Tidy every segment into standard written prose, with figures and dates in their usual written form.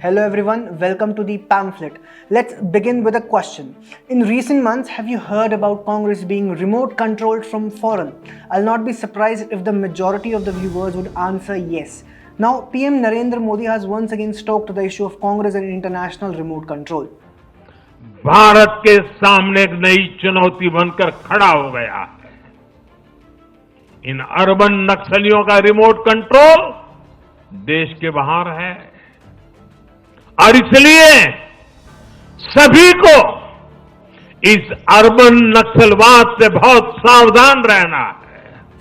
Hello everyone, welcome to the pamphlet. Let's begin with a question. In recent months, have you heard about Congress being remote controlled from foreign? I'll not be surprised if the majority of the viewers would answer yes. Now, PM Narendra Modi has once again stoked the issue of Congress and international remote control. Bharat के सामने एक नई चुनौती बनकर खड़ा हो गया है। इन अर्बन नक्सलियों का रिमोट कंट्रोल देश के बाहर है और इसलिए सभी को इस अर्बन नक्सलवाद से बहुत सावधान रहना है।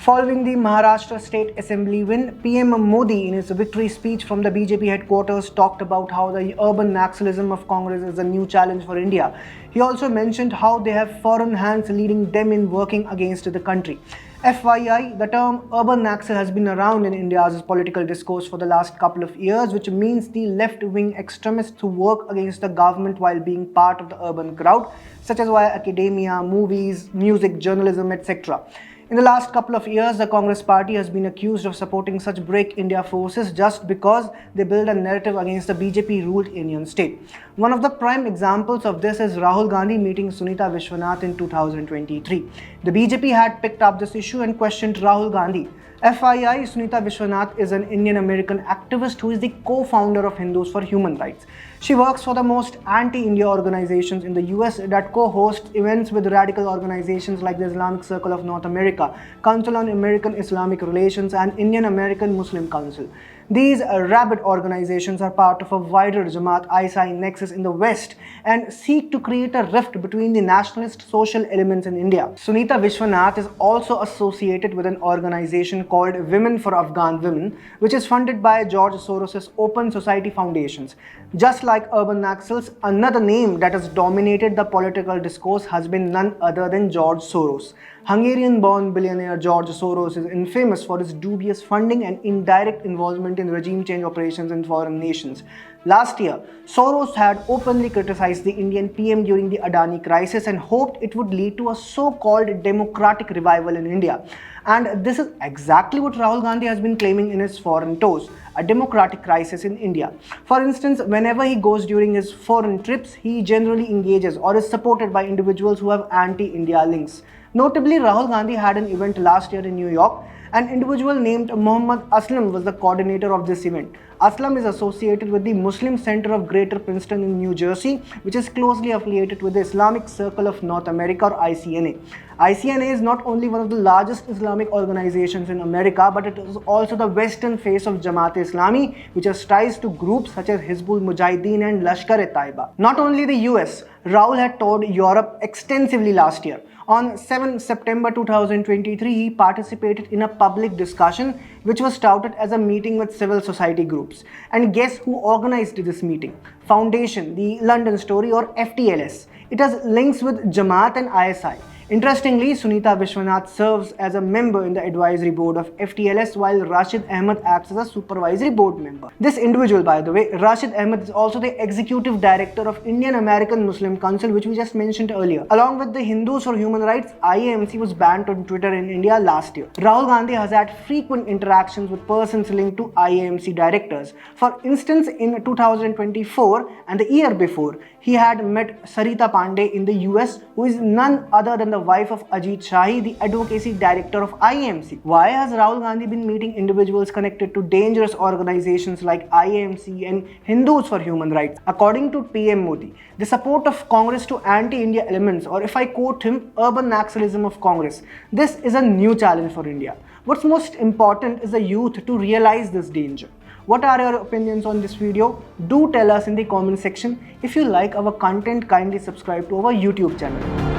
Following the Maharashtra State Assembly win, PM Modi in his victory speech from the BJP headquarters talked about how the urban naxalism of Congress is a new challenge for India. He also mentioned how they have foreign hands leading them in working against the country. FYI, the term urban naxal has been around in India's political discourse for the last couple of years, which means the left-wing extremists who work against the government while being part of the urban crowd, such as via academia, movies, music, journalism, etc. In the last couple of years, the Congress party has been accused of supporting such Break India forces just because they build a narrative against the BJP-ruled Indian state. One of the prime examples of this is Rahul Gandhi meeting Sunita Vishwanath in 2023. The BJP had picked up this issue and questioned Rahul Gandhi. FYI, Sunita Vishwanath is an Indian-American activist who is the co-founder of Hindus for Human Rights. She works for the most anti-India organizations in the US that co-host events with radical organizations like the Islamic Circle of North America, Council on American Islamic Relations, and Indian-American Muslim Council. These rabid organizations are part of a wider Jamaat-ISI nexus in the West and seek to create a rift between the nationalist social elements in India. Sunita Vishwanath is also associated with an organization called Women for Afghan Women, which is funded by George Soros' Open Society Foundations. Just like urban naxals, another name that has dominated the political discourse has been none other than George Soros. Hungarian-born billionaire George Soros is infamous for his dubious funding and indirect involvement in regime change operations in foreign nations. Last year, Soros had openly criticized the Indian PM during the Adani crisis and hoped it would lead to a so-called democratic revival in India. And this is exactly what Rahul Gandhi has been claiming in his foreign tours, a democratic crisis in India. For instance, whenever he goes during his foreign trips, he generally engages or is supported by individuals who have anti-India links. Notably, Rahul Gandhi had an event last year in New York. An individual named Muhammad Aslam was the coordinator of this event. Aslam is associated with the Muslim Center of Greater Princeton in New Jersey, which is closely affiliated with the Islamic Circle of North America or ICNA. ICNA is not only one of the largest Islamic organizations in America, but it is also the western face of Jamaat-e-Islami, which has ties to groups such as Hizbul Mujahideen and Lashkar-e-Taiba. Not only the US, Rahul had toured Europe extensively last year. On 7 September 2023, he participated in a public discussion which was touted as a meeting with civil society groups. And guess who organized this meeting? Foundation, the London Story or FTLS. It has links with Jamaat and ISI. Interestingly, Sunita Vishwanath serves as a member in the advisory board of FTLS while Rashid Ahmed acts as a supervisory board member. This individual, by the way, Rashid Ahmed, is also the executive director of Indian American Muslim Council, which we just mentioned earlier. Along with the Hindus for Human Rights, IAMC was banned on Twitter in India last year. Rahul Gandhi has had frequent interactions with persons linked to IAMC directors. For instance, in 2024 and the year before, he had met Sarita Pandey in the US, who is none other than the wife of Ajit Shahi, the advocacy director of IAMC. Why has Rahul Gandhi been meeting individuals connected to dangerous organizations like IAMC and Hindus for Human Rights? According to PM Modi, the support of Congress to anti-India elements, or if I quote him, urban naxalism of Congress. This is a new challenge for India. What's most important is the youth to realize this danger. What are your opinions on this video? Do tell us in the comment section. If you like our content, kindly subscribe to our YouTube channel.